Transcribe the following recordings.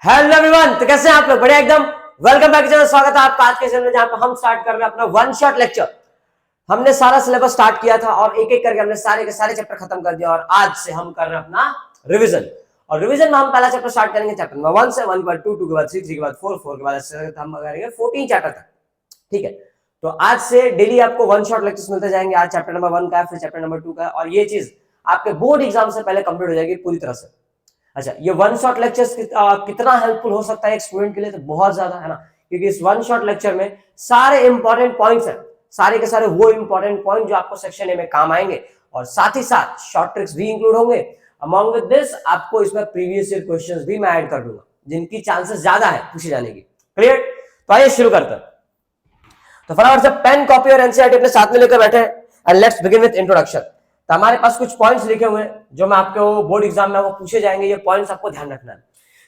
Hello everyone, तो कैसे हैं आप लोग? बढ़िया एकदम। Welcome back channel. स्वागत है आपका आज के चैनल में, जहां पर हम स्टार्ट कर रहे हैं अपना वन शॉट लेक्चर। हमने सारा सिलेबस स्टार्ट किया था और एक एक करके हमने सारे के सारे चैप्टर खत्म कर दिया और आज से हम कर रहे हैं अपना रिवीजन। और रिवीजन में हम पहला चैप्टर स्टार्ट करेंगे चैप्टर नंबर 1 से। 1 के बाद 2, 2 के बाद 3, 3 के बाद 4, 4 के बाद हम करेंगे 14 चैप्टर तक। ठीक है, तो आज से डेली आपको वन शॉट लेक्चर्स मिलते जाएंगे। आज चैप्टर नंबर 1 का है, फिर चैप्टर नंबर 2 का है, और ये चीज आपके बोर्ड एग्जाम से पहले कंप्लीट हो जाएगी पूरी तरह से। अच्छा, ये वन शॉट लेक्चर्स कितना हेल्पफुल हो सकता है एक स्टूडेंट के लिए? तो बहुत ज्यादा है ना, क्योंकि इस वन शॉट लेक्चर में सारे इंपॉर्टेंट पॉइंट्स हैं, सारे के सारे वो इंपॉर्टेंट पॉइंट जो आपको सेक्शन ए में काम आएंगे, और साथ ही साथ शॉर्ट ट्रिक्स भी इंक्लूड होंगे। अमॉन्ग विद दिस आपको इसमें प्रीवियस ईयर क्वेश्चंस भी मैं ऐड कर दूंगा, जिनकी चांसेस ज्यादा है पूछे जाने की। क्लियर? तो आइए शुरू करते हैं। तो फटाफट से पेन, कॉपी और एनसीईआरटी अपने साथ में लेकर बैठे हैं and let's begin with introduction. तो हमारे पास कुछ पॉइंट्स लिखे हुए हैं जो मैं आपको बोर्ड एग्जाम में वो पूछे जाएंगे। ये पॉइंट्स आपको ध्यान रखना है।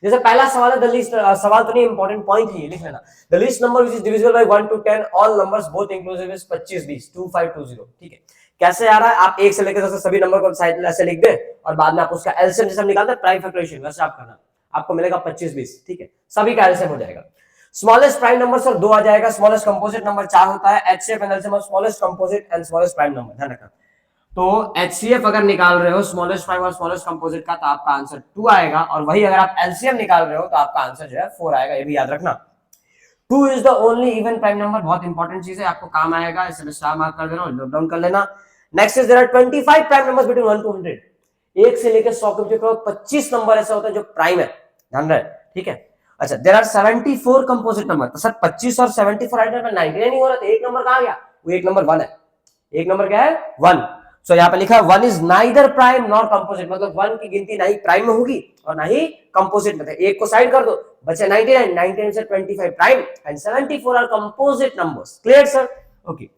जैसे पहला सवाल है, द लीस्ट, सवाल तो नहीं, इंपॉर्टेंट पॉइंट है, ये लिख लेना। The least number which is divisible by 1 to 10 all numbers both inclusive is 25, 20, 2, 5, 2, 0। ठीक है, कैसे आ रहा है? आप 1 से लेकर 10 तक सभी नंबर को साइड में ऐसे लिख दे और बाद में आप उसका एलसीएम जैसे निकालते हैं प्राइम फैक्टराइजेशन, वैसे आप करना, आपको मिलेगा 25, 20। ठीक है, सभी का एलसीएम हो जाएगा। स्मॉलेस्ट प्राइम नंबर सर 2 आ जाएगा। स्मॉलेस्ट कंपोजिट नंबर 4 होता है। HCF and LCM of smallest composite and smallest prime number, ध्यान रखना। तो एचसीएफ अगर निकाल रहे हो स्मॉलेस्ट प्राइम और स्मॉलेस्ट कंपोजिट का, तो आपका आंसर 2 आएगा, और वही अगर आप एलसीएम निकाल रहे हो तो आपका आंसर जो है 4 आएगा। ये भी याद रखना। 2 is the only even prime number, बहुत इंपॉर्टेंट चीज है, आपको काम आएगा, इसे स्टार मार्क कर देना, नोट डाउन कर लेना। Next is there are 25 prime numbers between 1 to 100। 1 से लेकर 100 के बीच 25 नंबर ऐसे होते हैं जो प्राइम है, ध्यान रहे। ठीक है, अच्छा, देयर आर 74 कंपोजिट नंबर। तो सर 25 और 74 ऐड में 99 नहीं हो रहा, तो एक नंबर कहां गया? वो एक नंबर 1 है। एक नंबर क्या है? 1। सो यहाँ पे लिखा है 1 is neither prime nor composite, मतलब 1 की गिनती ना ही प्राइम में होगी और ना ही कंपोजिट में। एक को साइड कर दो, बचे 99, 99 से 25 prime and 74 are composite numbers. Clear sir? Okay.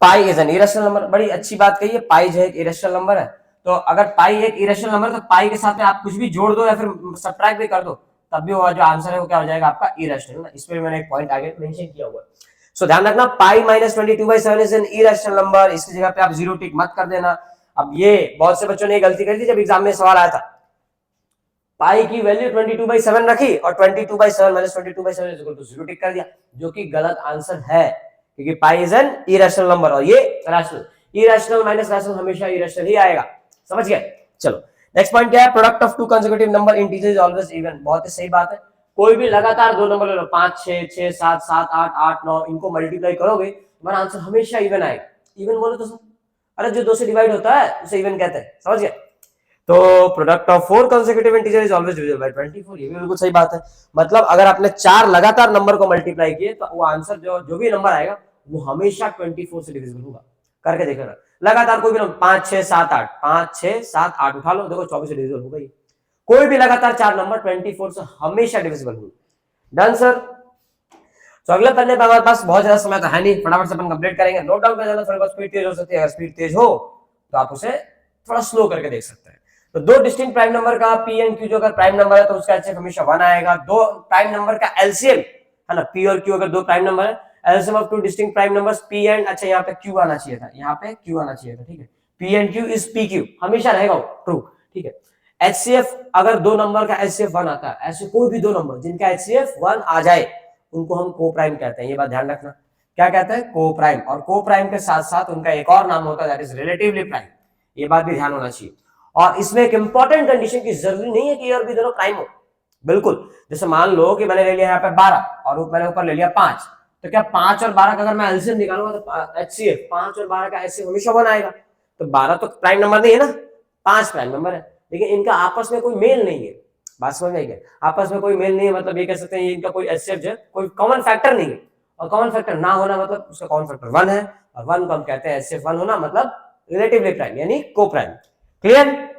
Pi is an irrational number, बड़ी अच्छी बात कही है, पाई जो है एक इरेशनल नंबर है। तो अगर पाई एक इरेशनल नंबर है तो पाई के साथ में आप कुछ भी जोड़ दो या फिर सब्ट्रैक्ट भी कर दो, तब भी वो जो आंसर है वो क्या हो जाएगा? आपका इरेशनल। इसमें मैंने एक पॉइंट आगे मेंशन किया हुआ है। सो ध्यान रखना, pi minus 22/7 is an irrational number. इसकी जगह पे आप 0 टिक मत कर देना। अब ये बहुत से बच्चों ने गलती कर दी जब एग्जाम में सवाल आया था, पाई की वैल्यू 22/7 रखी और 22/7 माइनस 22/7 इक्वल टू 0 टिक कर दिया, जो कि गलत आंसर है, क्योंकि पाई इज एन इरेशनल नंबर और ये रैशनल। इरेशनल माइनस रैशनल हमेशा इरेशनल ही आएगा, समझ गए? चलो नेक्स्ट पॉइंट क्या है? Product of to consecutive number integer is always even. बहुत ही सही बात है। कोई भी लगातार दो नंबर ले लो, 5, 6, 6, 7, 7, 8, 8, 9, इनको मल्टीप्लाई करोगे तुम्हारा आंसर हमेशा इवन आएगा। इवन बोलो तो अरे जो 2 से डिवाइड होता है उसे इवन कहते हैं, समझ गए? तो product of 4 consecutive integer is always divisible by 24। ये भी बिल्कुल सही बात है। मतलब अगर आपने 4 लगातार नंबर को मल्टीप्लाई किए तो वो आंसर जो भी नंबर आएगा वो हमेशा 24 से डिविजिबल होगा। करके देखना लगातार कोई भी नंबर 5, 6, 7, 8, 5, 6, 7, 8 उठा लो, देखो 24 से डिविजिबल होगा। कोई भी लगातार 4 नंबर 24 से हमेशा डिविजिबल होगा। Done sir? तो अगले पन्ने पे हमारे पास बहुत ज्यादा समय तो है नहीं, फटाफट से अपन कंप्लीट करेंगे। नोट डाउन कर लेना, थोड़ी बहुत स्पीड तेज हो सकती है। अगर स्पीड तेज हो तो आप उसे थोड़ा स्लो करके देख सकते हैं। तो दो डिस्टिंक्ट प्राइम नंबर का पी एंड क्यू जो अगर प्राइम नंबर है तो उसका एलसीएम हमेशा 1 आएगा। दो प्राइम नंबर का एलसीएम है ना, पी और क्यू अगर दो प्राइम नंबर है, LCM of two distinct prime numbers P and, अच्छा यहाँ पे क्यू आना चाहिए था, यहाँ पे क्यू आना चाहिए था। ठीक है, P and Q is P Q, हमेशा रहेगा ट्रू। ठीक है, एचसीएफ अगर दो नंबर का एचसीएफ 1 आता है, ऐसे कोई भी दो नंबर जिनका एचसीएफ 1 आ जाए उनको हम को प्राइम कहते हैं। ये बात ध्यान रखना, क्या कहते हैं? को प्राइम। और को प्राइम के साथ साथ उनका एक और नाम होता है, दैट इज रिलेटिवली प्राइम। ये बात भी ध्यान होना चाहिए। और इसमें एक इंपॉर्टेंट कंडीशन की जरूरी नहीं है कि ये और भी दोनों प्राइम हो, बिल्कुल। जैसे मान लो कि मैंने ले लिया यहाँ पे 12 और मैंने ऊपर ले लिया 5, तो क्या 5 और 12 का अगर मैं एलसीएम निकालूंगा तो एचसीएफ 5 और 12 का एचसीएफ हमेशा 1 आएगा। तो 12 तो प्राइम नंबर नहीं है ना, 5 प्राइम नंबर है, लेकिन इनका आपस में कोई मेल नहीं है। बात समझ में आई क्या? आपस में कोई मेल नहीं है, मतलब ये कह सकते हैं इनका कोई एचसीएफ जो है कोई कॉमन फैक्टर नहीं है। और कॉमन फैक्टर ना होना मतलब उसका कॉमन फैक्टर 1 है, और 1 को हम कहते हैं एचसीएफ 1 होना, मतलब रिलेटिवली प्राइम यानी को prime. Clear?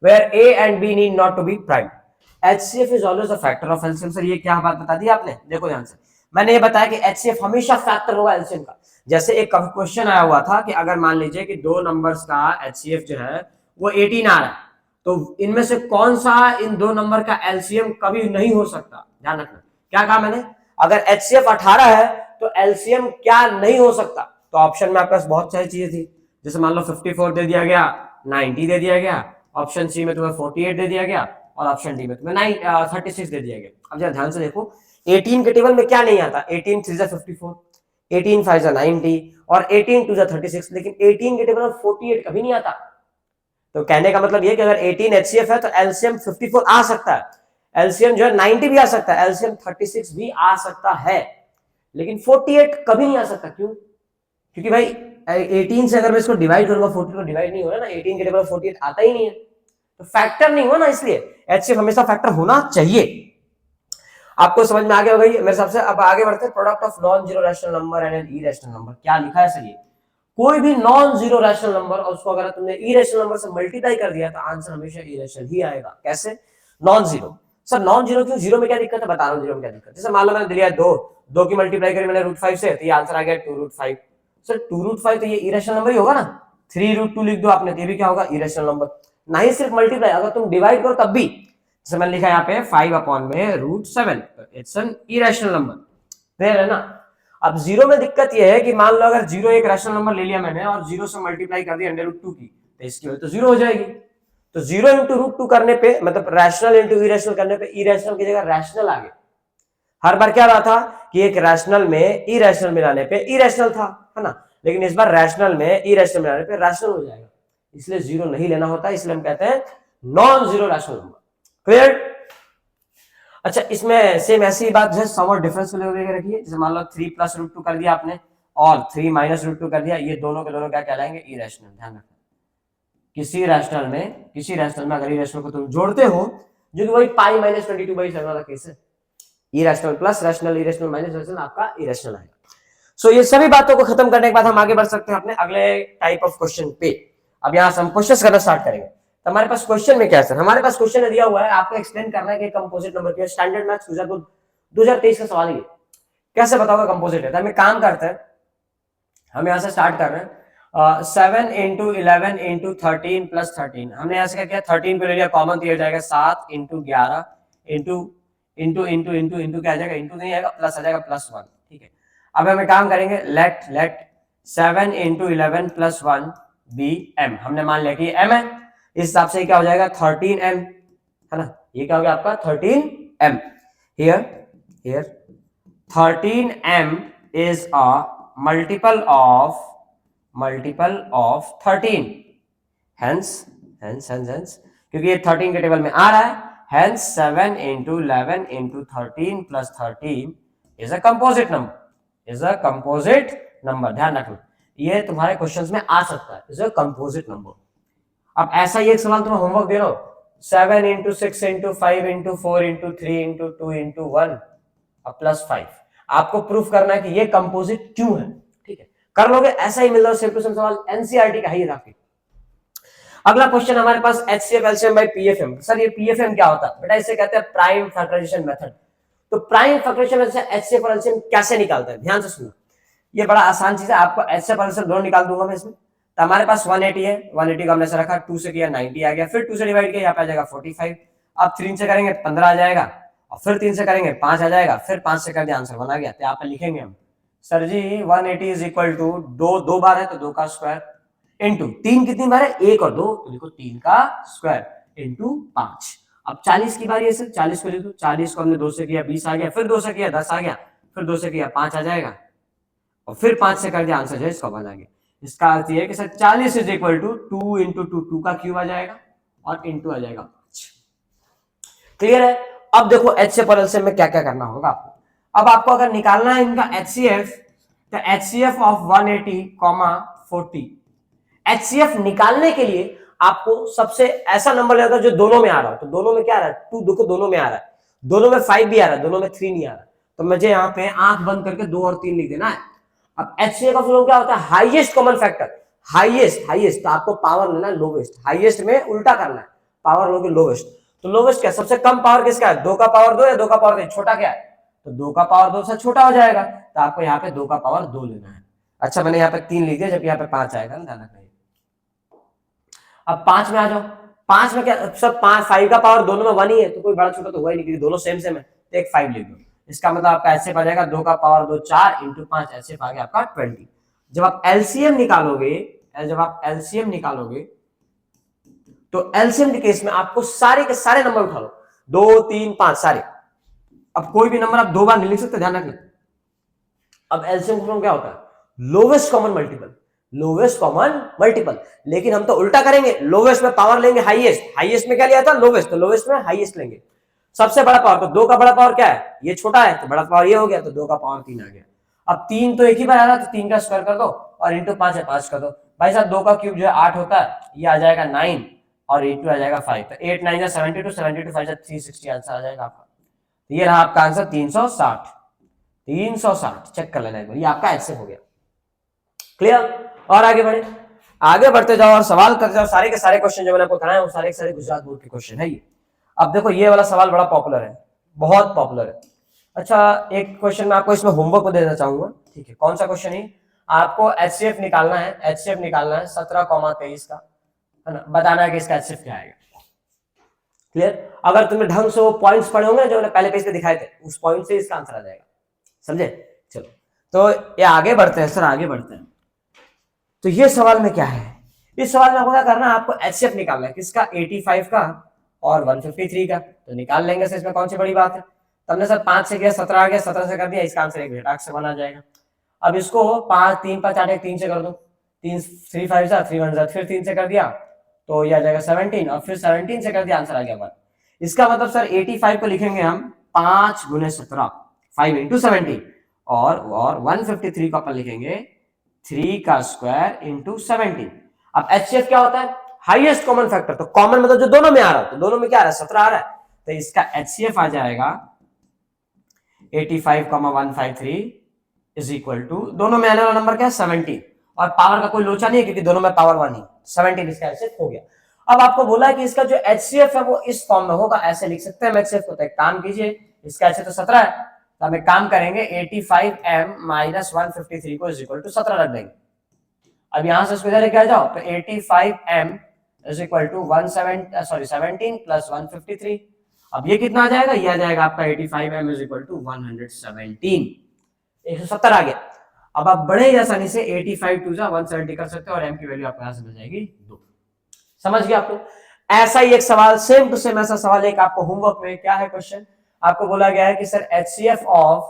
where A and B need not to be prime. HCF is always a factor of LCM। Sir ये क्या बात बता दी आपने? देखो ध्यान से, मैंने ये बताया कि HCF हमेशा फैक्टर होगा LCM का। जैसे एक क्वेश्चन आया हुआ था कि अगर मान लीजिए कि दो नंबर्स का HCF जो है वो 18 आ रहा है, तो इनमें से कौन सा इन दो नंबर का LCM कभी नहीं हो सकता? ध्यान रखना, क्या कहा मैंने? अगर HCF 18 है तो LCM क्या नहीं हो सकता? तो ऑप्शन में आपके पास बहुत सारी चीजें थी, जैसे मान लो 54 दे दिया गया, 90 दे दिया गया, ऑप्शन सी में तुम्हें 48 दे दिया गया, और ऑप्शन डी में तुम्हें 36 दे दिया गया। अब जरा ध्यान से देखो 18 के टेबल में क्या नहीं आता, 18 3 जा 54, 18 5 जा 90 और 18 2 जा 36, लेकिन 18 के टेबल में 48 कभी नहीं आता। तो कहने का मतलब ये कि अगर 18 HCF है तो एलसीएम 54 आ सकता है, एलसीएम जो है 90 भी आ सकता है, एलसीएम 36 भी आ सकता है, लेकिन 48 कभी नहीं आ सकता। क्यों? क्योंकि भाई 18 से अगर मैं इसको डिवाइड करूंगा 40 को डिवाइड नहीं हो रहा ना, 18 के टेबल 48 आता ही नहीं है, तो फैक्टर नहीं हुआ ना, इसलिए HCF हमेशा फैक्टर होना चाहिए। आपको समझ में आ गया होगा ये मेरे हिसाब से। अब आगे बढ़ते हैं, product of non zero rational number and N irrational number. क्या लिखा है सर? ये कोई भी नॉन जीरो रैशनल नंबर और उसको अगर तुमने इरेशनल नंबर से मल्टीप्लाई कर दिया तो आंसर हमेशा इरेशनल ही आएगा। कैसे? Non zero. Sir non zero क्यों? जीरो में क्या दिक्कत है बता रहा हूं। जीरो में क्या दिक्कत? जैसे मान लो मैंने दिया 2 की मल्टीप्लाई करी मैंने √5 से, तो ये आंसर आ गया 2√5। सर 2√5 तो ये इरेशनल नंबर ही होगा ना। 3√2 लिख दो आपने, ये भी क्या होगा? Irrational number. ना ही सिर्फ मल्टीप्लाई, अगर तुम डिवाइड करो तब भी, जैसे मैंने लिखा यहाँ पे 5/√7, it's an irrational number. Clear है ना? अब जीरो में दिक्कत यह है कि मान लो अगर जीरो एक रैशनल नंबर ले लिया मैंने और जीरो से मल्टीप्लाई कर दिया √2 की, तो इसकी वजह तो जीरो हो जाएगी। तो जीरो इंटू √2 करने पे, मतलब रैशनल इंटू इरेशनल करने पे, इरेशनल की जगह रैशनल आ गया। हर बार क्या रहा था कि एक रैशनल में इरेशनल मिलाने पे इरेशनल था, है ना, लेकिन इस बार रैशनल में इरेशनल मिलाने पे रैशनल हो जाएगा, इसलिए जीरो नहीं लेना होता, इसलिए हम कहते हैं non zero rational number. Clear? अच्छा, इसमें सेम ऐसी बात जो है सम और डिफरेंस को लेकर रखिए। जैसे मान लो 3 + √2 कर दिया आपने और 3 - √2 कर दिया, ये दोनों के दोनों क्या कहलाएंगे? इरेशनल। ध्यान रखना, किसी रैशनल में अगर इरेशनल को तुम जोड़ते हो, जो कि वही पाई -22/7 वाला केस है, irrational plus rational, irrational minus rational, आपका इरेशनल आएगा। सो ये सभी बातों को खत्म करने के बाद हम आगे बढ़ सकते हैं अपने अगले टाइप ऑफ क्वेश्चन पे। अब यहां से हम क्वेश्चन करना स्टार्ट करेंगे। तो हमारे पास क्वेश्चन में क्या है सर? हमारे पास क्वेश्चन दिया हुआ है, आपको एक्सप्लेन करना है कि कंपोजिट नंबर क्या है। स्टैंडर्ड मैथ्स 2023 का सवाल है, कैसे बताओगे कंपोजिट है? तो हम एक काम करते हैं, हम यहां से स्टार्ट कर रहे हैं 7 × 11 × 13 + 13। हमने यहां से क्या किया? 13 को ले लिया कॉमन, तो ये जाएगा 7 × 11 इंटू क्या आ जाएगा? इंटू नहीं आएगा, प्लस आ जाएगा +1। ठीक है, अब हम एक काम करेंगे, लेट 7 × 11 + 1 बी m। हमने मान लिया कि m है, इस हिसाब से क्या हो जाएगा? 13m, है ना। ये क्या हो गया आपका? 13m। here 13m is a multiple of 13, hence क्योंकि ये 13 के टेबल में आ रहा है, hence 7 × 11 × 13 + 13 is a composite number। ध्यान रखना, ये तुम्हारे क्वेश्चंस में आ सकता है, इज अ कंपोजिट नंबर। अब ऐसा ही एक सवाल तुम्हें होमवर्क दे रहा हूं, 7 × 6 × 5 × 4 × 3 × 2 × 1 और +5। आपको प्रूफ करना है कि ये कंपोजिट क्यों है। ठीक है, कर लोगे? ऐसा ही मिल रहा है सेम टू सेम सवाल, एनसीईआरटी का ही है। अगला क्वेश्चन हमारे पास HCF LCM by PFM। Sir ये PFM क्या होता है? बेटा इसे कहते हैं प्राइम फैक्टराइजेशन मेथड। तो प्राइम फैक्टराइजेशन से HCF और LCM कैसे निकालते हैं? ध्यान से सुनो, ये बड़ा आसान चीज है। आपको HCF और LCM दोनों निकाल दूंगा मैं इसमें। तो हमारे पास 180 है, 180 को हमने से रखा, 2 से किया 90 आ गया, फिर 2 से डिवाइड किया, यहाँ पे आ जाएगा 45। अब 3 से करेंगे 15 आ जाएगा, और फिर 3 से करेंगे 5 आ जाएगा, फिर 5 से कर दिया आंसर 1 आ गया। तो यहाँ पे लिखेंगे हम, sir ji 180 is equal to 2 बार है तो 2 का स्क्वायर इंटू 3 कितनी बार है? 1 और 2, तो देखो 3 का स्क्वायर इंटू 5। अब 40 की बारी है सर, 40 को लिख दो। 40 को हमने 2 से किया 20 आ गया, फिर 2 से किया 10 आ गया, फिर 2 से किया 5 आ जाएगा, और फिर 5 से कर दिया आंसर जो है इसका 1 आ गया। इसका अर्थ ये है कि सर 40 इज इक्वल टू 2 × 2, 2 का क्यूब आ जाएगा और इंटू आ जाएगा 5। क्लियर है? अब देखो HCF और LCM में क्या क्या करना होगा आपको। अब आपको अगर निकालना है इनका HCF, तो HCF ऑफ 180, 40। HCF निकालने के लिए आपको सबसे ऐसा नंबर लेगा जो दोनों में आ रहा हो। तो दोनों में क्या आ रहा है? 2 देखो दोनों में आ रहा है, दोनों में 5 भी आ रहा है, दोनों में 3 नहीं आ रहा। तो मुझे यहाँ पे आंख बंद करके 2 और 3 लिख देना है। अब HCF का फॉर्मूला क्या होता है? Highest common factor. हाईएस्ट तो आपको पावर लेना है लोवेस्ट, हाईएस्ट में उल्टा करना है, पावर लोगे लोवेस्ट। तो लोवेस्ट क्या? सबसे कम पावर किसका है? 2 का पावर 2 या 2 का पावर 3? छोटा क्या है? तो 2 का पावर 2 से छोटा हो जाएगा, तो आपको यहाँ पे 2 का पावर 2 लेना है। अच्छा, मैंने यहाँ पे 3 लिख दिया, जबकि यहाँ पे 5 आएगा ना, ध्यान रखना। अब 5 में आ जाओ। 5 में क्या? सब 5 का पावर दोनों में 1 ही है, तो कोई बड़ा छोटा तो हुआ ही नहीं, क्योंकि दोनों सेम है। तो एक 5 लिख दो। इसका मतलब आपका HCF आ जाएगा 2 का पावर 2 4 इंटू 5, HCF आ गया आपका 20। जब आप LCM निकालोगे तो एलसीएम के केस में आपको सारे के सारे नंबर उठा लो, 2 3 5 सारे। अब कोई भी नंबर आप दो बार नहीं लिख सकते, ध्यान रखना। अब एलसीएम फॉर्म क्या होता है? Lowest common multiple, lowest common multiple. लेकिन हम तो उल्टा करेंगे, लोवेस्ट में पावर लेंगे हाईएस्ट, हाईएस्ट में क्या लिया था? लोवेस्ट, तो लोवेस्ट में हाईएस्ट लेंगे। सबसे बड़ा पावर, तो 2 का बड़ा पावर क्या है? ये छोटा है, तो बड़ा पावर ये हो गया, तो 2 का पावर 3 आ गया। अब 3 तो एक ही बार आ रहा है, तो 3 का स्क्वायर कर दो और इंटू 5 है 5 कर दो। भाई साहब 2 का क्यूब जो है 8 होता है, ये आ जाएगा 9 और इंटू आ जाएगा 5, तो 8 9 72, 72 5 360 आंसर आ जाएगा आपका। तो ये रहा आपका आंसर 360, 360। चेक कर लेना एक बार, ये आपका एचसीएफ हो गया। क्लियर? और आगे बढ़े, आगे बढ़ते जाओ और सवाल करते जाओ। सारे के सारे क्वेश्चन जो मैंने आपको कराए वो सारे के सारे गुजरात बोर्ड के क्वेश्चन है ये। अब देखो ये वाला सवाल बड़ा पॉपुलर है, बहुत पॉपुलर है। अच्छा, एक क्वेश्चन मैं आपको इसमें होमवर्क को देना चाहूंगा, ठीक है? कौन सा क्वेश्चन है? आपको एचसीएफ निकालना है, एचसीएफ निकालना है 17,23 का, है ना? बताना है कि इसका एचसीएफ क्या आएगा। क्लियर? अगर तुमने ढंग से वो पॉइंट्स पढ़े होंगे जो मैंने पहले पेज पे दिखाए थे, उस पॉइंट से इसका आंसर आ जाएगा। समझे? चलो, तो ये आगे बढ़ते हैं सर, आगे बढ़ते हैं। तो ये सवाल में क्या है? इस सवाल में आपको क्या करना है? आपको एचसीएफ निकालना है किसका? 85 का और 153 का। तो निकाल लेंगे सर, इसमें कौन सी बड़ी बात है? तुमने सर 5 से किया 17 आ गया, 17 से कर दिया, इसका आंसर 1 घटाक से 1 आ जाएगा। अब इसको 5 3 5 8 1 3 से कर दो, 3 3 5 3 1 फिर 3 से कर दिया तो ये आ जाएगा 17 और फिर 17 से कर दिया, आंसर आ गया 1। इसका मतलब सर 85 को लिखेंगे हम 5 गुने 17, 5 इंटू 17, और 153 को अपन लिखेंगे 3 का स्क्वायर इंटू 17। अब एचसीएफ क्या होता है? Highest common factor. तो कॉमन मतलब जो दोनों में आ रहा है, तो दोनों में क्या आ रहा है? 17 आ रहा है, तो इसका एचसीएफ आ जाएगा 85,153 इज इक्वल टू, दोनों में आने वाला नंबर क्या है? 17, और पावर का कोई लोचा नहीं है क्योंकि दोनों में पावर 1 ही, 17 इसका एचसीएफ हो गया। अब आपको बोला है कि इसका जो एचसीएफ है वो इस फॉर्म में होगा, ऐसे लिख सकते हैं एचसीएफ को। तो एक काम कीजिए, इसका एचसीएफ तो 17 है, तो हम एक काम करेंगे 85m माइनस 153 को इज इक्वल टू 17 रख देंगे। अब यहां से इसको इधर लेके आ जाओ, तो 85m is equal to 17 plus 153। अब ये कितना आ जाएगा? ये आ जाएगा आपका 85m इज इक्वल टू 117, 170 आ गया। अब आप बड़े ही आसानी से 85 टू 170 कर सकते हो और m की वैल्यू आपको यहां से मिल जाएगी 2। समझ गया आपको? ऐसा ही एक सवाल, सेम टू सेम ऐसा सवाल एक आपको होमवर्क में, क्या है क्वेश्चन? आपको बोला गया है कि sir HCF of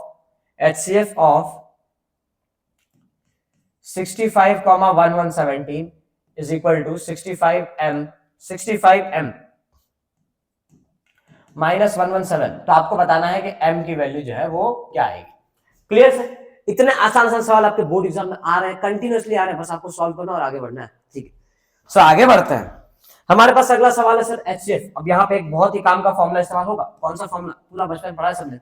65,1117 is equal to 65m minus 117। तो आपको बताना है कि m की वैल्यू जो है वो क्या आएगी। Clear sir? इतने आसान आसान सवाल आपके बोर्ड एग्जाम में आ रहे हैं, कंटिन्यूअसली आ रहे हैं, बस आपको सॉल्व करना और आगे बढ़ना है। ठीक है, सो आगे बढ़ते हैं। हमारे पास अगला सवाल है सर एचसीएफ। अब यहाँ पे एक बहुत ही काम का फॉर्मूला इस्तेमाल होगा। कौन सा फॉर्मूला? पूरा बचपन पढ़ा है सबने,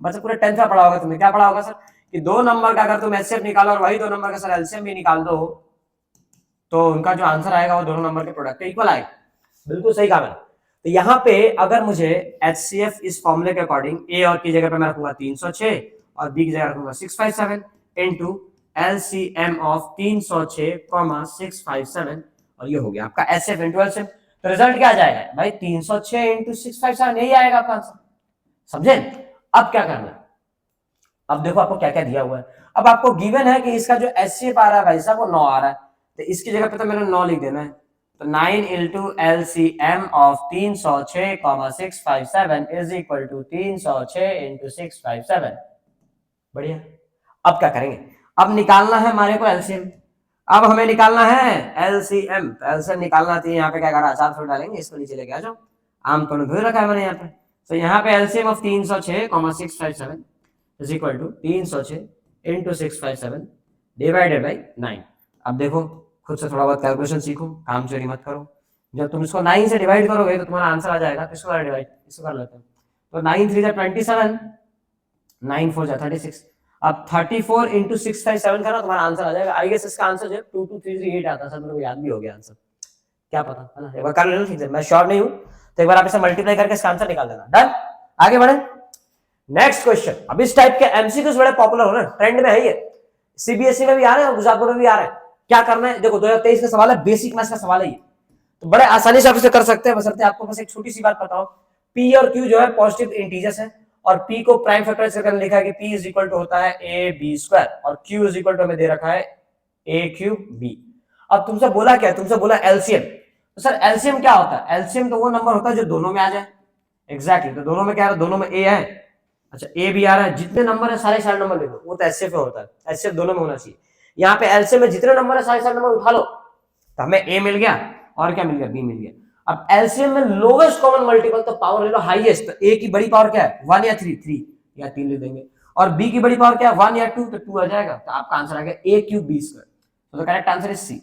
बच्चे पूरे 10th में पढ़ा होगा तुमने। क्या पढ़ा होगा सर? कि दो नंबर का अगर तुम एचसीएफ निकालो और वही दो नंबर का सर एलसीएम भी निकाल दो, तो उनका जो आंसर आएगा वो दोनों नंबर के प्रोडक्ट के इक्वल आएगा। बिल्कुल सही कहा मैंने। तो यहाँ पे अगर मुझे एचसीएफ इस फॉर्मूले के अकॉर्डिंग ए और की जगह पे मैं रखूंगा 306 और बी की जगह रखूंगा 657 इनटू एलसीएम ऑफ 306,657, और ये हो गया आपका एचसीएफ इनटू एलसीएम। तो रिजल्ट क्या आ जाएगा भाई? 306 इंटू 657, यही आएगा आपका आंसर। समझे? अब क्या करना है? अब देखो आपको क्या क्या दिया हुआ है। अब आपको गिवन है कि इसका जो एचसीएफ आ रहा है भाई साहब वो 9 आ रहा है, तो इसकी जगह पे तो मैंने 9 लिख देना है। तो 9 into LCM of 306,657 is equal to 306 into 657। बढ़िया। अब क्या करेंगे? अब निकालना है हमारे को एलसीएम। अब हमें निकालना है एलसीएम। तो एलसीएम निकालना चाहिए, यहाँ पे क्या करा? अचार थोड़ा डालेंगे, इसको नीचे लेके आ जाओ। आम तो धो रखा है मैंने यहाँ पे। तो यहाँ पे LCM of 306,657 is equal to 306 into 657 divided by 9। अब देखो खुद से थोड़ा बहुत कैलकुलेशन सीखो, काम चोरी मत करो। जब तुम इसको 9 से डिवाइड करोगे तो तुम्हारा आंसर आ जाएगा। किसको डिवाइड? इसको कर लेते हैं। तो 9 3 27, 9 4 36। अब 34 इंटू 657 करो, तुम्हारा आंसर आ जाएगा। आई गेस इसका आंसर जो है 2233 आता है। सर मेरे को याद भी हो गया आंसर, क्या पता, है ना? एक बार कर लेना ठीक है, मैं श्योर नहीं हूं, तो एक बार आप इसे मल्टीप्लाई करके इसका आंसर निकाल देना। डन? आगे बढ़े। Next question. अब इस टाइप के एमसीक्यूज बड़े पॉपुलर हो रहे हैं, ट्रेंड में है ये। सीबीएसई में भी आ रहे हैं और गुजरात बोर्ड में भी आ रहे हैं। क्या करना है? देखो 2023 का सवाल है, बेसिक मैथ्स का सवाल है ये, तो बड़े आसानी से आप इसे कर सकते हैं, बशर्ते आपको बस एक छोटी सी बात पता हो। पी और क्यू जो है पॉजिटिव इंटीजर्स है, और p को प्राइम फैक्टराइज करके लिखा है कि p इज इक्वल टू होता है a b स्क्वायर, और q इज इक्वल टू हमें दे रखा है a क्यूब b। अब तुमसे बोला क्या? तुमसे बोला एलसीएम। तो सर एलसीएम क्या होता है? एलसीएम तो वो नंबर होता है जो दोनों में आ जाए। एग्जैक्टली तो दोनों में क्या है, दोनों में ए है। अच्छा ए भी आ रहा है, जितने नंबर है सारे सारे नंबर ले लो, वो तो एचसीएफ में होता है, एचसीएफ दोनों में होना चाहिए। यहाँ पे एलसीएम में जितने नंबर है सारे सारे नंबर उठा लो, तो हमें ए मिल गया और क्या मिल गया, बी मिल गया। अब एलसीएम में लोवेस्ट कॉमन मल्टीपल, तो पावर ले लो हाईएस्ट, तो ए की बड़ी पावर क्या है, 1 या 3, 3 या 3 ले देंगे, और बी की बड़ी पावर क्या है, 1 या 2, तो 2 आ जाएगा। तो आपका आंसर आ गया ए क्यूब बी स्क्वायर। तो करेक्ट आंसर इज सी।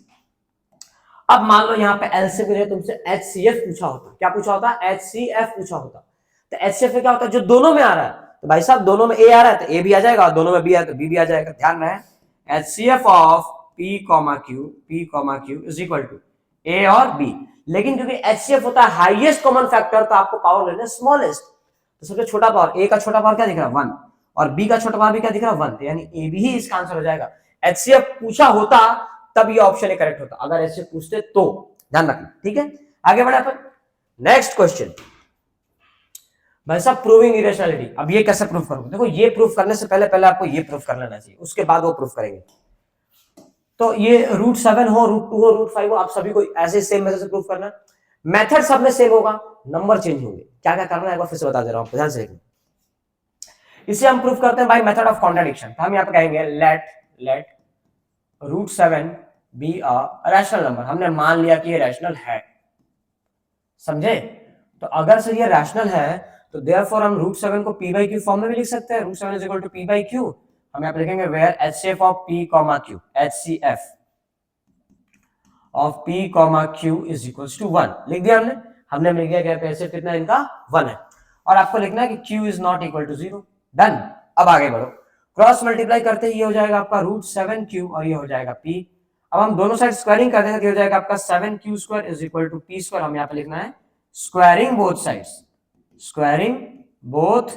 अब मान लो यहाँ पे एलसीएम में तुमसे एचसीएफ पूछा होता, क्या पूछा होता, एचसीएफ पूछा होता, तो एचसीएफ में क्या होता है, जो दोनों में आ रहा है, तो भाई साहब दोनों में ए आ रहा है तो ए भी आ जाएगा, और दोनों में बी आया तो बी भी आ जाएगा। ध्यान रहे HCF of P comma Q is equal to A और बी, लेकिन क्योंकि एचसीएफ होता है हाईएस्ट कॉमन फैक्टर, तो आपको पावर लेना स्मॉलेस्ट, तो सबसे छोटा पावर, ए का छोटा पावर क्या दिख रहा है 1, और बी का छोटा पावर भी क्या दिख रहा है 1, यानी ए भी ही इसका आंसर हो जाएगा। एचसीएफ पूछा होता तब ये ऑप्शन करेक्ट होता, अगर ऐसे पूछते तो। ध्यान रखना, ठीक है। आगे बढ़े अपन नेक्स्ट क्वेश्चन। भाई साहब प्रूविंग इरेशनैलिटी, अब ये कैसे प्रूफ करोगे? देखो ये प्रूफ करने से पहले आपको ये प्रूफ कर लेना चाहिए, उसके बाद वो प्रूफ करेंगे। तो ये √7 हो, √2 हो, √5 हो, आप सभी को ऐसे सेम मेथड से प्रूफ करना। मेथड सब में सेम होगा, नंबर चेंज होंगे। क्या क्या करना है एक बार फिर से बता दे रहा हूं, ध्यान से देखना। इसे हम प्रूफ करते हैं बाय मेथड ऑफ कॉन्ट्रडिक्शन। तो हम यहाँ पे कहेंगे let √7 be a rational number. हमने मान लिया कि ये रैशनल है, समझे? तो अगर से ये रैशनल है तो देयरफॉर हम √7 को p by q फॉर्म में भी लिख सकते हैं। √7 is equal to p by q। हम यहाँ पे लिखेंगे where HCF of p, q, HCF of p, q is equal to 1। लिख दिया हमने मिल गया क्या, HCF कितना इनका 1 है, और आपको लिखना है कि q is not equal to 0। Done. अब आगे बढ़ो, क्रॉस मल्टीप्लाई करते ही ये हो जाएगा आपका √7q और ये हो जाएगा p। अब हम दोनों साइड स्क्वायरिंग कर देंगे तो हो जाएगा आपका 7q² is equal to p²। हम यहाँ पे लिखना है squaring both sides, squaring both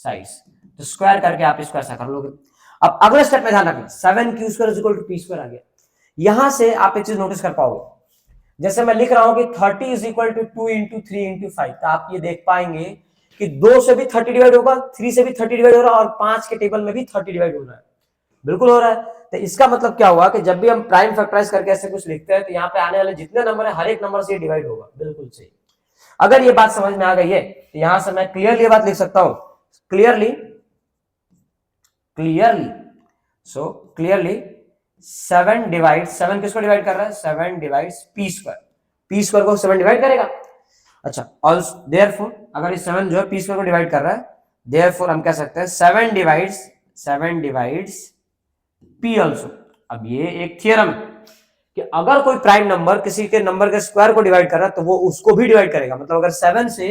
sides, तो स्क्वायर करके आप इसको ऐसा कर लोगे। अब अगले स्टेप में ध्यान रखना, 7q² is equal to p² आ गया। यहां से आप एक चीज नोटिस कर पाओगे, जैसे मैं लिख रहा हूं कि 30 is equal to 2 into 3 into 5, तो आप ये देख पाएंगे कि 2 से भी 30 डिवाइड होगा, 3 से भी 30 डिवाइड हो रहा है, और 5 के टेबल में भी 30 डिवाइड हो रहा है, बिल्कुल हो रहा है। तो इसका मतलब क्या हुआ कि जब भी हम प्राइम फैक्टराइज करके ऐसे कुछ लिखते हैं तो यहाँ पे आने वाले जितने नंबर है हर एक नंबर से डिवाइड होगा, बिल्कुल सही। अगर ये बात समझ में आ गई है तो यहां से मैं क्लियरली बात लिख सकता हूं, क्लियरली सो क्लियरली 7 डिवाइड 7 किसको डिवाइड कर रहा है, 7 डिवाइड्स p² को 7 डिवाइड करेगा। अच्छा, और देयरफॉर अगर इस 7 जो है p² को डिवाइड कर रहा है, देयरफॉर हम कह सकते हैं 7 डिवाइड्स p आल्सो। अब ये एक थ्योरम है कि अगर कोई प्राइम नंबर किसी के नंबर के स्क्वायर को डिवाइड कर रहा है तो वो उसको भी डिवाइड करेगा। मतलब अगर 7 से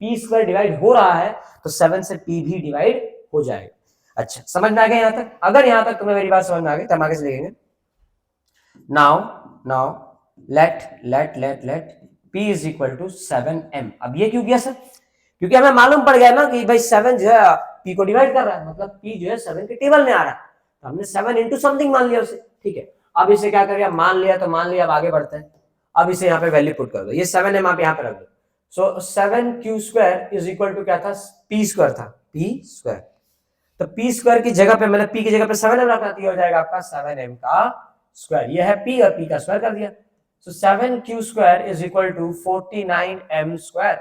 p² डिवाइड हो रहा है तो 7 से p भी डिवाइड हो जाएगा। अच्छा, समझ में आ गया यहां तक? अगर यहां तक तुम्हें मेरी बात समझ में आ गई तो हम आगे से लिखेंगे now let p is equal to 7m। अब ये क्यों किया सर? क्योंकि हमें मालूम पड़ गया ना कि भाई 7 जो है p को डिवाइड कर रहा है, मतलब p जो है 7 के टेबल में आ रहा है, तो हमने 7 इंटू समथिंग मान लिया उसे, ठीक है। अब इसे क्या करें, मान लिया तो मान लिया, अब आगे बढ़ते हैं। अब इसे यहाँ पे वैल्यू पुट कर दो, ये 7m आप यहाँ पे रख दो। सो 7q² इज इक्वल टू क्या था, p² था, p²। तो p² की जगह पे मैंने p की जगह पे 7m रखा, तो हो जाएगा आपका 7m का स्क्वायर। ये है p और p का स्क्वायर कर दिया। सो 7q² is equal to 49m²।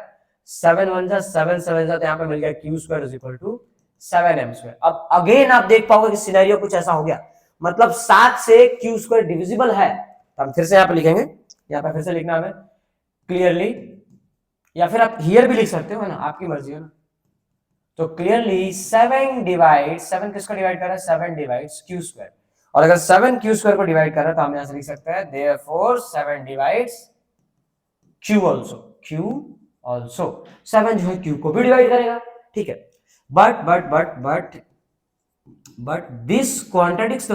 7 1 जा 7 7 जा, तो यहाँ पे मिल गया q² is equal to 7m²। अब अगेन आप देख पाओगे कि सिनेरियो कुछ ऐसा हो गया, मतलब 7 से q² डिविजिबल है। तो हम फिर से यहाँ पे लिखेंगे, यहाँ पे फिर से लिखना हमें क्लियरली, या फिर आप हियर भी लिख सकते हो, है ना, आपकी मर्जी है ना। तो क्लियरली 7 किसको डिवाइड कर रहा है, 7 डिवाइड्स q²। और अगर 7 q² को डिवाइड कर रहा है तो हम यहां से लिख सकते हैं देयरफॉर 7 डिवाइड्स q आल्सो। 7 जो है q को भी डिवाइड करेगा, ठीक है। But this contradicts the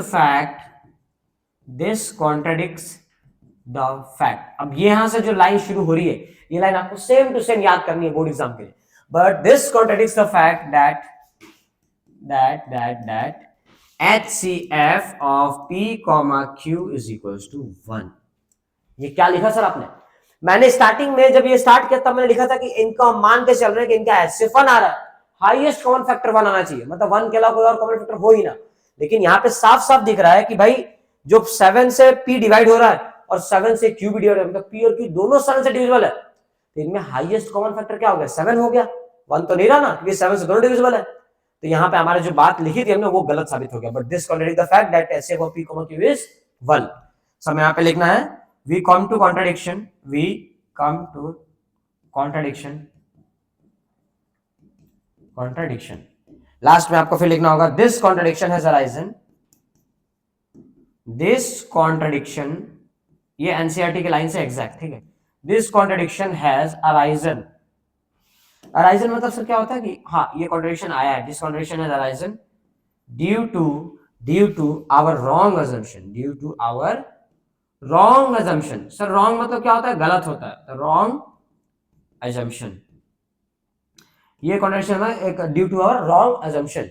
fact. अब ये यहां से जो लाइन शुरू हो रही है, ये लाइन आपको सेम टू सेम याद करनी है बोर्ड एग्जाम के लिए। But this contradicts the fact that HCF of p, q is equals to 1। ये क्या लिखा सर आपने? मैंने स्टार्टिंग में जब ये स्टार्ट किया तब मैंने लिखा था कि इनका मान के चल रहे हैं कि इनका HCF 1 आ रहा है, हाईएस्ट कॉमन फैक्टर 1 आना चाहिए, मतलब 1 के अलावा कोई और कॉमन फैक्टर हो ही ना। लेकिन यहाँ पे साफ साफ दिख रहा है कि भाई जो 7 से p डिवाइड हो रहा है और 7 से q भी डिवाइड हो गया, मतलब p और q दोनों 7 से डिविजिबल है, तो इनमें हाईएस्ट कॉमन फैक्टर क्या हो गया, 7 हो गया, 1 तो नहीं रहा ना, क्योंकि 7 से दोनों डिविजिबल है। तो यहाँ पे हमारे जो बात लिखी थी हमने वो गलत साबित हो गया, but this contradict the fact that HCF of p, q is 1। सब यहाँ पे लिखना है we come to contradiction last में आपको फिर लिखना होगा this contradiction, ये एनसीईआरटी की लाइन से एग्जैक्ट, ठीक है। दिस कॉन्ट्रडिक्शन हैज अराइजन मतलब सर क्या होता है कि हाँ ये कॉन्ट्रडिक्शन आया है, this contradiction has arisen due to our wrong assumption। Sir wrong मतलब क्या होता है, गलत होता है, तो रॉन्ग assumption, ये कॉन्ट्रडिक्शन है एक due to our wrong assumption।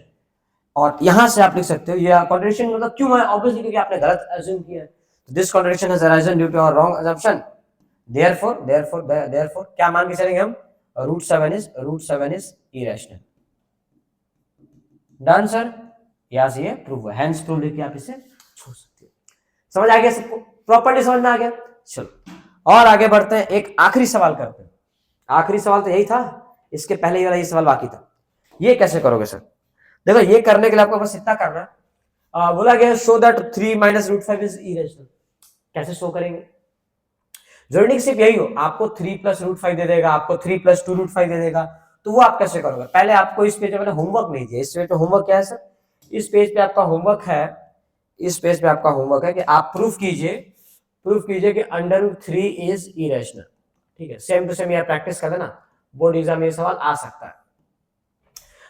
और यहां से आप लिख सकते हो ये कॉन्ट्रडिक्शन मतलब क्यों है, ऑब्वियसली क्योंकि आपने गलत अज्यूम किया है। This contradiction has arisen due to our wrong assumption, therefore क्या मान के चलेंगे हम, √7 is irrational। डन सर, यहां से ये प्रूव है, हेंस प्रूव लिख के आप इसे छोड़ सकते हो। समझ आ गया सबको, प्रॉपर्टी समझ में आ गया। चलो और आगे बढ़ते हैं, एक आखिरी सवाल करते हैं। आखिरी सवाल तो यही था, इसके पहले ही वाला ये सवाल बाकी था। ये कैसे करोगे सर, देखो ये करने के लिए आपको बस इतना करना है, बोला गया शो दैट 3 - √5 इज इरेशनल। कैसे शो करेंगे, जरूरी नहीं सिर्फ यही हो, आपको 3 + √5 दे देगा, आपको 3 + 2 √5 दे देगा, तो वो आप कैसे करोगे। पहले आपको इस पेज पे मैंने होमवर्क नहीं दिया, इस पेज पे होमवर्क क्या है सर, इस पेज पे आपका होमवर्क है, इस पेज पे आपका होमवर्क है कि आप प्रूफ कीजिए कि √3 इज इरेशनल। ठीक है, सेम टू सेम यार प्रैक्टिस कर देना, बोर्ड एग्जाम में सवाल आ सकता है।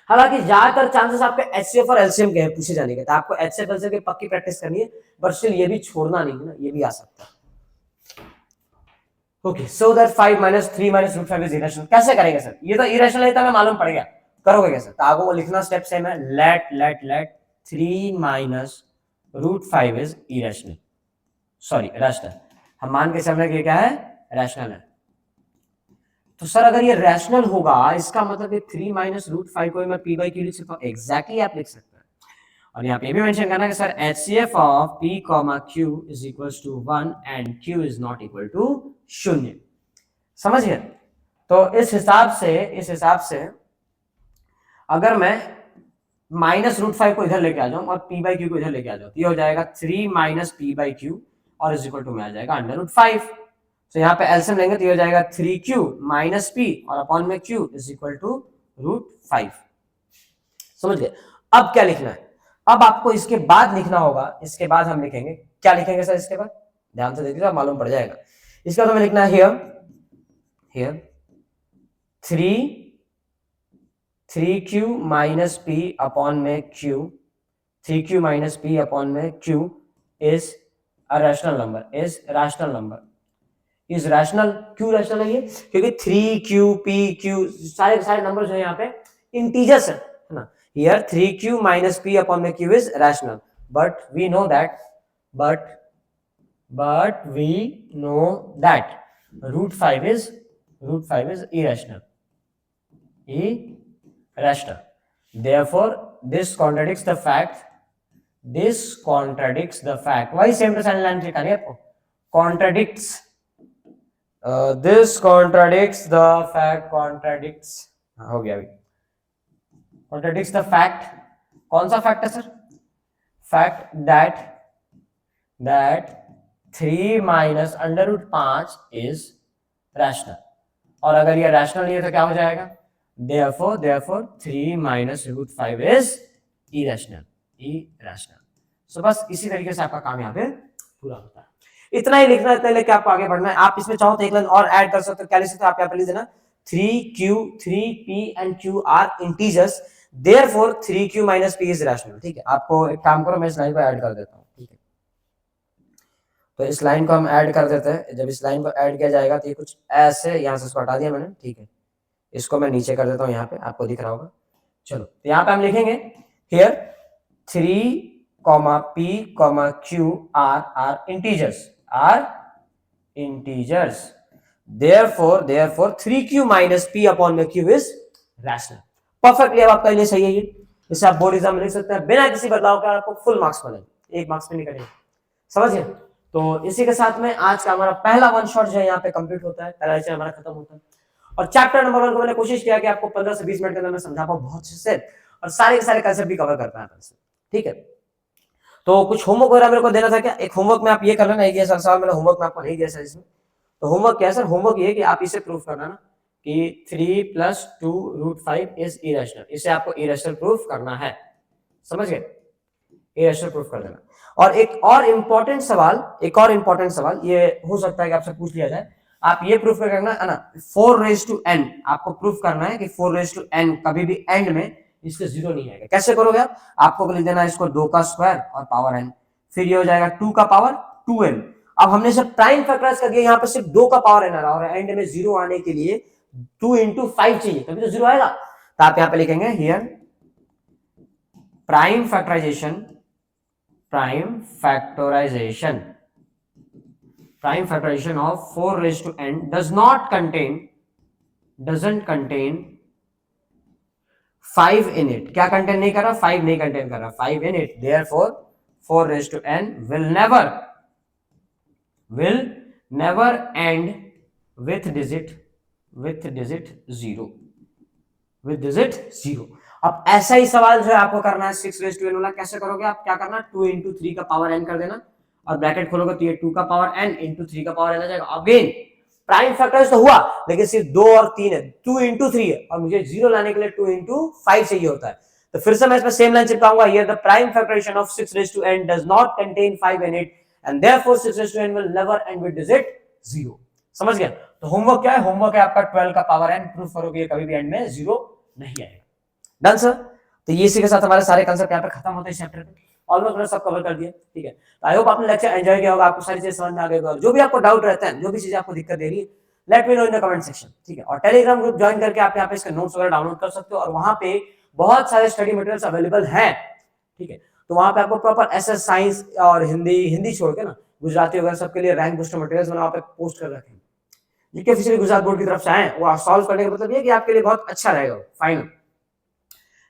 हालांकि ज्यादातर चांसेस आपके HCF और LCM के हैं पूछे जाने के, तो आपको HCF LCM की पक्की प्रैक्टिस करनी है, बट स्टिल ये भी छोड़ना नहीं है ना, ये भी आ सकता है। Okay, so that 5 - 3 - √5 is irrational. कैसे करेंगे सर, ये तो इरेशनल है, तो हमें मालूम पड़ गया, करोगे कैसे, तो आपको लिखना स्टेप सेम है, let 3 - √5 is irrational, sorry rational. हम मान के चल रहे क्या है, रैशनल है। तो सर अगर ये रैशनल होगा, इसका मतलब ये 3 - √5 को मैं p/q लिख सकता हूँ, एग्जैक्टली आप लिख सकते हैं। और यहाँ पे भी मेंशन करना कि sir HCF of p, q is equals to 1 and q is not equal to 0। समझ गए। तो इस हिसाब से अगर मैं -√5 को इधर लेके आ जाऊं और p/q को इधर लेके आ जाऊं, तो ये हो जाएगा 3 - p/q और इज इक्वल टू में आ जाएगा √5। तो यहाँ पे एलसीएम लेंगे तो ये हो जाएगा 3q - p और अपॉन में q इज इक्वल टू √5। समझ गए। अब क्या लिखना है, अब आपको इसके बाद लिखना होगा, इसके बाद हम लिखेंगे, क्या लिखेंगे सर इसके बाद, ध्यान से देखिए मालूम पड़ जाएगा। इसके बाद हमें लिखना है हियर 3q - p अपॉन में q, 3q - p अपॉन में q is a rational number, is rational. क्यों रैशनल है ये, क्योंकि 3q p q सारे नंबर जो है यहाँ पे इंटीजर्स है ना। हियर 3q - p अपॉन में q is rational, but we know that √5 is irrational। Therefore this contradicts the fact, वही सेम टू सेम लाइन लिखा है आपको, contradicts this contradicts the fact, हो गया अभी, contradicts the fact, कौन सा फैक्ट है sir, fact that 3 - √5 is rational। और अगर ये रैशनल नहीं है तो क्या हो जाएगा, therefore 3 - √5 is irrational। सो बस इसी तरीके से आपका काम यहाँ पे पूरा होता है। इतना ही लिखना है, लेके आपको आगे बढ़ना है। आप इसमें चाहो तो एक लाइन और ऐड कर सकते हो, क्या लिख सकते हो आप यहाँ पे लिख देना 3q 3p and q are integers, therefore 3q - p is rational. ठीक है, आपको एक काम करो, मैं इस लाइन को ऐड कर देता हूँ। ठीक है, तो इस लाइन को हम ऐड कर देते हैं। जब इस लाइन को ऐड किया जाएगा तो ये कुछ ऐसे, यहाँ से इसको हटा दिया मैंने। ठीक है, इसको मैं नीचे कर देता हूँ, यहाँ पे आपको दिख रहा होगा। चलो, तो यहाँ पे हम लिखेंगे here 3, p, q are integers, therefore 3q - p upon में q इज रैशनल। परफेक्टली अब आपका लिए सही है ये, इसे आप बोर्ड एग्जाम में लिख सकते हैं बिना किसी बदलाव के, आपको फुल मार्क्स मिलेंगे, 1 मार्क्स पे नहीं करेंगे। समझिए। तो इसी के साथ में आज का हमारा पहला वन शॉट जो है यहाँ पे कंप्लीट होता है, पहला लेक्चर हमारा खत्म होता है। और चैप्टर नंबर 1 को मैंने कोशिश किया कि आपको 15 से 20 मिनट के अंदर मैं समझा पाऊँ बहुत अच्छे से, और सारे के सारे कंसेप्ट भी कवर कर पाया अपन से, ठीक है। तो कुछ होमवर्क वगैरह मेरे को देना था क्या? एक होमवर्क में आप ये कर लेना, एक सर सवाल मैंने होमवर्क में आपको नहीं दिया सर इसमें। तो होमवर्क क्या है सर? होमवर्क ये है कि आप इसे प्रूफ करना ना कि 3 + 2√5 इज इरेशनल। इसे आपको इरेशनल प्रूफ करना है, समझ गए? इरेशनल प्रूफ कर देना। और एक और इंपॉर्टेंट सवाल ये हो सकता है कि आपसे पूछ लिया जाए, आप ये प्रूफ करना है ना, 4n आपको प्रूफ करना है कि 4n कभी भी एंड में इसके 0 नहीं आएगा। कैसे करोगे आप? आपको लिख देना इसको 2 का स्क्वायर और पावर n, फिर ये हो जाएगा 2 का पावर 2n। अब हमने सब प्राइम फैक्टराइज कर दिया, यहाँ पे सिर्फ 2 का पावर n आ रहा है, और एंड में 0 आने के लिए 2 × 5 चाहिए, तभी तो 0 आएगा। तो आप यहाँ पे लिखेंगे here prime factorization of 4n doesn't contain 5 in it। क्या कंटेन नहीं कर रहा? 5 नहीं कंटेन कर रहा, 5 in it। Therefore 4n will never end with digit 0। अब ऐसा ही सवाल जो है आपको करना है 6n वाला। कैसे करोगे आप? क्या करना? 2 × 3 का पावर n कर देना, और ब्रैकेट खोलोगे तो ये 2 का पावर n × 3 का पावर n आ जाएगा। अगेन प्राइम फैक्टर्स तो हुआ, लेकिन सिर्फ 2 और 3 है, 2 × 3 है, और मुझे 0 लाने के लिए 2 × 5 चाहिए होता है। तो फिर से मैं इसमें सेम लाइन चिपकाऊंगा, here the prime factorization of 6n does not contain 5 in it and therefore 6n will never end with digit 0। समझ गया? तो होमवर्क क्या है? होमवर्क है आपका 12 का पावर n प्रूफ करोगे कभी भी एंड में 0 नहीं आएगा। Done sir? तो ये इसी के साथ हमारे सारे कंसेप्ट यहाँ पे खत्म होते हैं इस चैप्टर पे। ऑलमोस्ट मैंने सब कवर कर दिया, ठीक है। तो आई होप आपने लेक्चर एंजॉय किया होगा, आपको सारी चीजें समझ में आ गई होगा। जो भी आपको डाउट रहता है, जो भी चीजें आपको दिक्कत दे रही है, let me know in the comment section, ठीक है। और टेलीग्राम ग्रुप ज्वाइन करके आप यहाँ पे इसके नोट्स वगैरह डाउनलोड कर सकते हो, और वहां पे बहुत सारे स्टडी मटेरियल्स अवेलेबल हैं, ठीक है। तो वहां पे आपको प्रॉपर एसएस साइंस और हिंदी छोड़ के ना गुजराती वगैरह सबके लिए रैंक बूस्टर मटेरियल्स वहां पे पोस्ट कर रखे हैं, जिनके ऑफिशियली गुजरात बोर्ड की तरफ से आए, वो सॉल्व करने का मतलब ये कि आपके लिए बहुत अच्छा रहेगा। फाइनल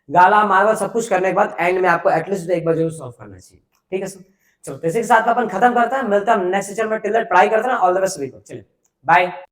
गाला मार्वल सब कुछ करने के बाद एंड में आपको एटलीस्ट एक बार जरूर सॉल्व करना चाहिए, ठीक है सर। चलो इसी के साथ अपन खत्म करते हैं, मिलता है नेक्स्ट लेक्चर में। टिल दैट पढ़ाई करते हैं। ऑल द बेस्ट सभी को। चलिए बाय।